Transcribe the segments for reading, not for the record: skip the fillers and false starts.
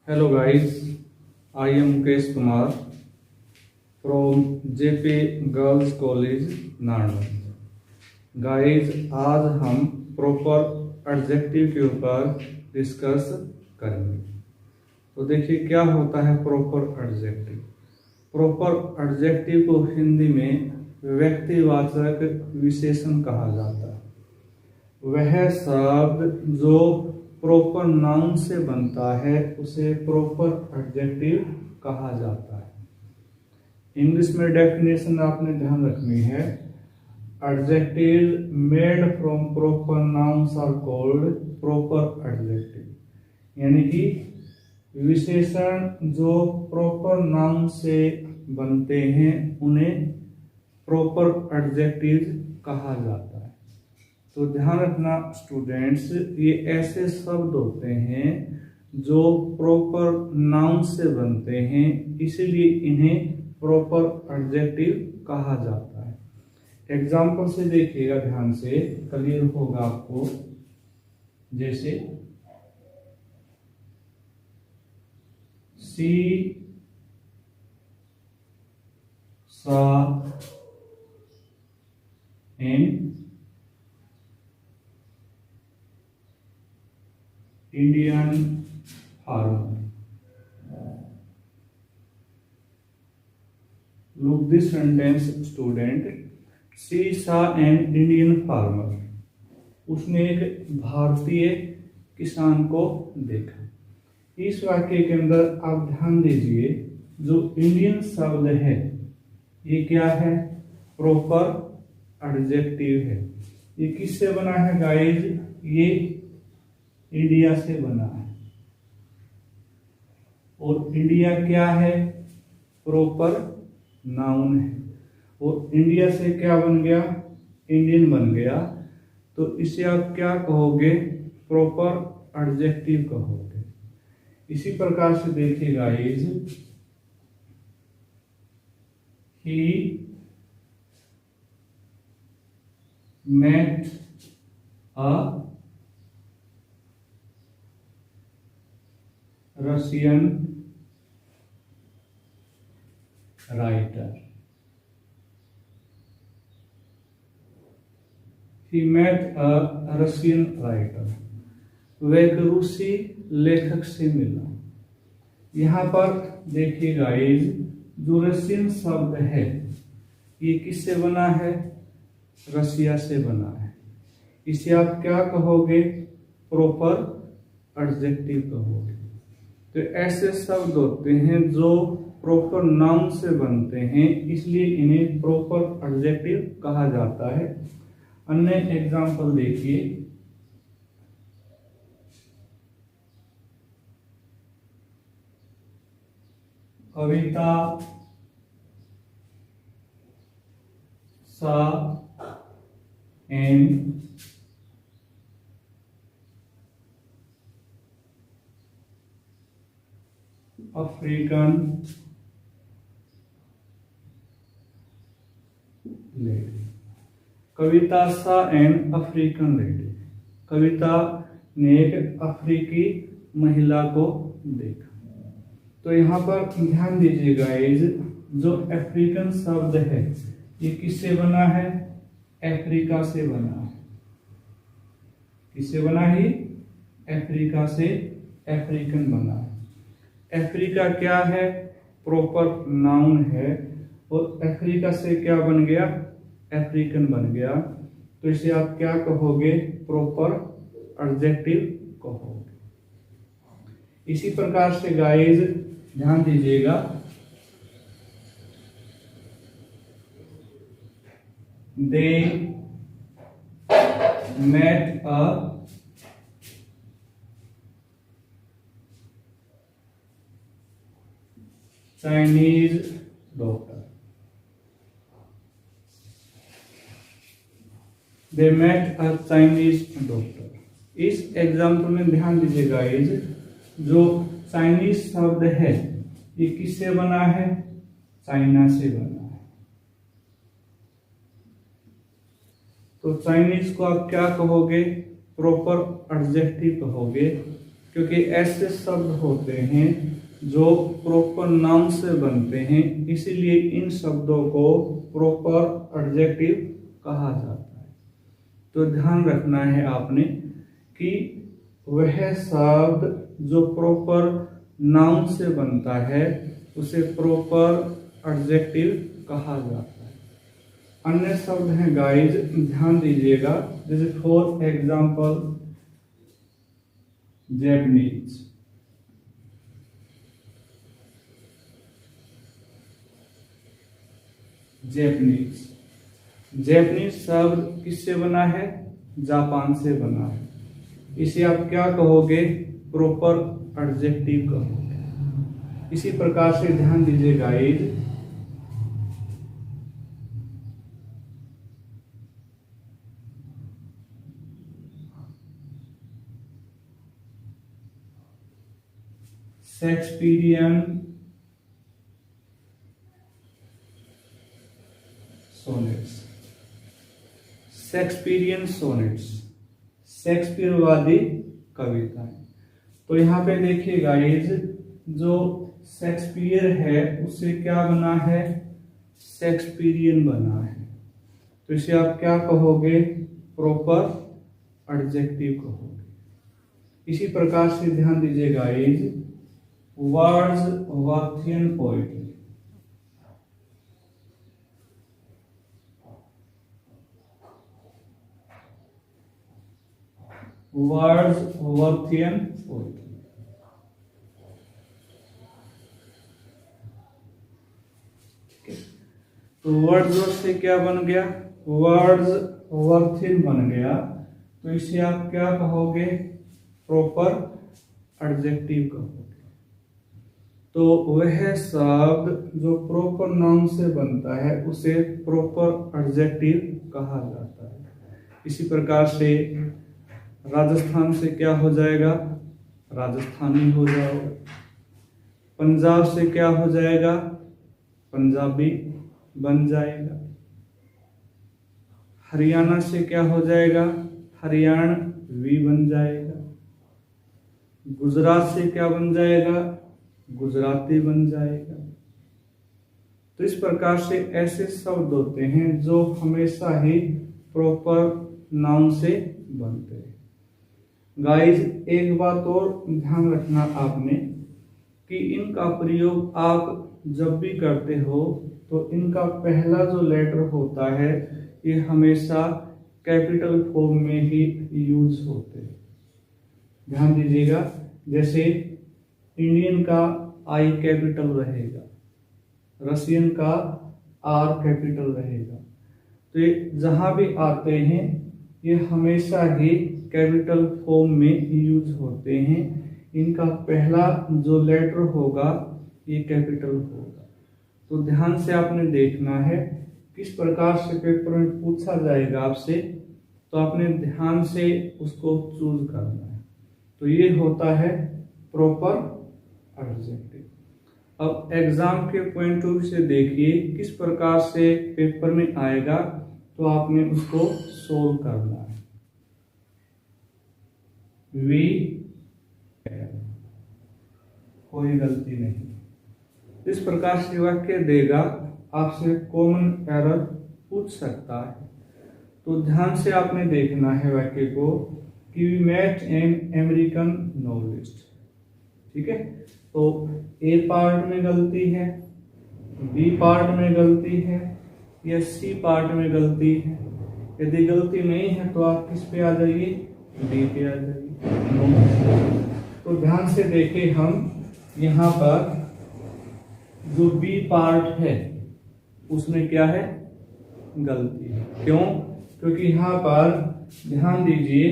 Hello guys, I am Mukesh Kumar from JP Girls College Narnaul. Guys आज हम proper adjective के ऊपर discuss करेंगे। तो देखिए क्या होता है प्रॉपर एडजेक्टिव। प्रॉपर एडजेक्टिव को हिंदी में व्यक्तिवाचक विशेषण कहा जाता है। वह शब्द जो प्रॉपर नाउन से बनता है उसे प्रॉपर एडजेक्टिव कहा जाता है। इंग्लिश में डेफिनेशन आपने ध्यान रखनी है। Adjective made from proper nouns are called proper adjective, यानी कि विशेषण जो प्रॉपर नाउन से बनते हैं उन्हें प्रॉपर एडजेक्टिव कहा जाता है। तो ध्यान रखना स्टूडेंट्स, ये ऐसे शब्द होते हैं जो प्रॉपर नाउन से बनते हैं, इसलिए इन्हें प्रॉपर एडजेक्टिव कहा जाता है। एग्जाम्पल से देखिएगा, ध्यान से क्लियर होगा आपको। जैसे सी सा and Indian farmer. Look this sentence student. She saw an Indian farmer. उसने एक भारतीय किसान को देखा। इस वाक्य के अंदर आप ध्यान दीजिए, जो इंडियन शब्द है ये क्या है? प्रॉपर एडजेक्टिव है। ये किससे बना है गाइज? ये इंडिया से बना है। और इंडिया क्या है? प्रॉपर नाउन है। और इंडिया से क्या बन गया? इंडियन बन गया। तो इसे आप क्या कहोगे? प्रॉपर एडजेक्टिव कहोगे। इसी प्रकार से देखिए guys, he met a Russian writer. He met a Russian writer. वह एक रूसी लेखक से मिला। यहाँ पर देखिए गाइस, जो रशियन शब्द है ये किससे बना है? रसिया से बना है। इसे आप क्या कहोगे? प्रॉपर एडजेक्टिव कहोगे। तो ऐसे शब्द होते हैं जो प्रॉपर नाउन से बनते हैं, इसलिए इन्हें प्रॉपर एडजेक्टिव कहा जाता है। अन्य एग्जांपल देखिए। कविता सा एंड अफ्रीकन लेडी। कविता सा एंड अफ्रीकन लेडी। कविता ने एक अफ्रीकी महिला को देखा। तो यहाँ पर ध्यान दीजिए गाइस, जो अफ्रीकन शब्द है ये किससे बना है? अफ्रीका से बना है। किससे बना है? अफ्रीका से अफ्रीकन बना है। अफ्रीका क्या है? प्रॉपर नाउन है। और अफ्रीका से क्या बन गया? अफ्रीकन बन गया। तो इसे आप क्या कहोगे? प्रॉपर एडजेक्टिव कहोगे। इसी प्रकार से गाइस ध्यान दीजिएगा, they met a Chinese doctor. They met a Chinese doctor. इस एग्जाम्पल में ध्यान दीजिए गाइस, जो चाइनीज शब्द है ये किससे बना है? चाइना से बना है। तो चाइनीज को आप क्या कहोगे? प्रॉपर एडजेक्टिव कहोगे। क्योंकि ऐसे शब्द होते हैं जो प्रॉपर नाउन से बनते हैं, इसीलिए इन शब्दों को प्रॉपर एडजेक्टिव कहा जाता है। तो ध्यान रखना है आपने कि वह शब्द जो प्रॉपर नाउन से बनता है उसे प्रॉपर एडजेक्टिव कहा जाता है। अन्य शब्द हैं गाइज, ध्यान दीजिएगा, जैसे for example Japanese, Japanese, Japanese शब्द किससे बना है? जापान से बना है। इसे आप क्या कहोगे? प्रॉपर एडजेक्टिव कहोगे। इसी प्रकार से ध्यान दीजिए guys, Shakespearean sonnets, Shakespearean sonnets, शेक्सपियरवादी कविताएं। तो यहाँ पे देखिए गाइज, जो शेक्सपियर है उससे क्या बना है? शेक्सपियरियन बना है। तो इसे आप क्या कहोगे? प्रॉपर एडजेक्टिव कहोगे। इसी प्रकार से ध्यान दीजिए गाइज, वर्ड्सवर्थियन पोएट्री, वर्ड्सवर्थियन पोएट्री। तो वर्ड्सवर्थ से क्या बन गया? वर्ड्सवर्थियन बन गया। तो इसे आप क्या कहोगे? प्रॉपर एडजेक्टिव कहोगे। तो वह शब्द जो प्रॉपर नाउन से बनता है उसे प्रॉपर एडजेक्टिव कहा जाता है। इसी प्रकार से राजस्थान से क्या हो जाएगा? राजस्थानी हो जाएगा। पंजाब से क्या हो जाएगा? पंजाबी बन जाएगा। हरियाणा से क्या हो जाएगा? हरियाणवी बन जाएगा। गुजरात से क्या बन जाएगा? गुजराती बन जाएगा। तो इस प्रकार से ऐसे शब्द होते हैं जो हमेशा ही प्रॉपर नाउन से बनते हैं। गाइज, एक बात और ध्यान रखना आपने कि इनका प्रयोग आप जब भी करते हो तो इनका पहला जो लेटर होता है ये हमेशा कैपिटल फॉर्म में ही यूज होते हैं। ध्यान दीजिएगा, जैसे इंडियन का आई कैपिटल रहेगा, रशियन का आर कैपिटल रहेगा। तो ये जहां भी आते हैं ये हमेशा ही कैपिटल फॉर्म में यूज होते हैं। इनका पहला जो लेटर होगा ये कैपिटल होगा। तो ध्यान से आपने देखना है किस प्रकार से पेपर में पूछा जाएगा आपसे, तो आपने ध्यान से उसको चूज करना है। तो ये होता है प्रॉपर एडजेक्टिव। अब एग्जाम के पॉइंट ऑफ व्यू से देखिए किस प्रकार से पेपर में आएगा, तो आपने उसको सोल्व करना है। वी, कोई गलती नहीं। इस प्रकार से वाक्य देगा, आपसे कॉमन एरर पूछ सकता है। तो ध्यान से आपने देखना है वाक्य को कि we met an American novelist. ठीक है, तो ए पार्ट में गलती है, बी पार्ट में गलती है या सी पार्ट में गलती है। यदि गलती नहीं है तो आप किस पे आ जाइए? डी पे आ जाइए। तो ध्यान से देखें, हम यहाँ पर जो बी पार्ट है उसमें क्या है? गलती है। क्यों? क्योंकि यहाँ पर ध्यान दीजिए,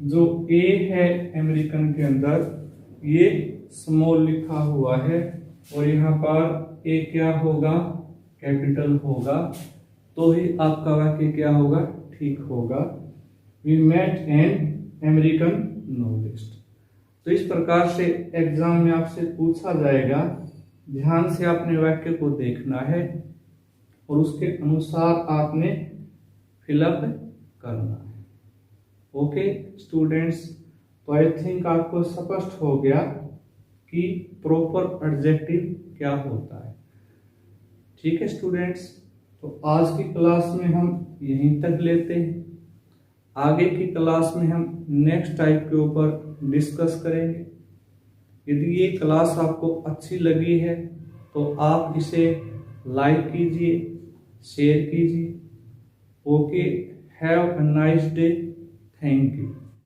जो ए है अमेरिकन के अंदर ये स्मॉल लिखा हुआ है और यहाँ पर ए क्या होगा? कैपिटल होगा। तो ही आपका वाक्य क्या होगा? ठीक होगा। We met an American novelist. तो इस प्रकार से एग्जाम में आपसे पूछा जाएगा। ध्यान से आपने वाक्य को देखना है और उसके अनुसार आपने फिलअप करना है। ओके स्टूडेंट्स, तो आई थिंक आपको स्पष्ट हो गया कि प्रॉपर एडजेक्टिव क्या होता है। ठीक है स्टूडेंट्स, तो आज की क्लास में हम यहीं तक लेते हैं। आगे की क्लास में हम नेक्स्ट टाइप के ऊपर डिस्कस करेंगे। यदि ये क्लास आपको अच्छी लगी है तो आप इसे लाइक कीजिए, शेयर कीजिए। Okay, have a nice day, thank you.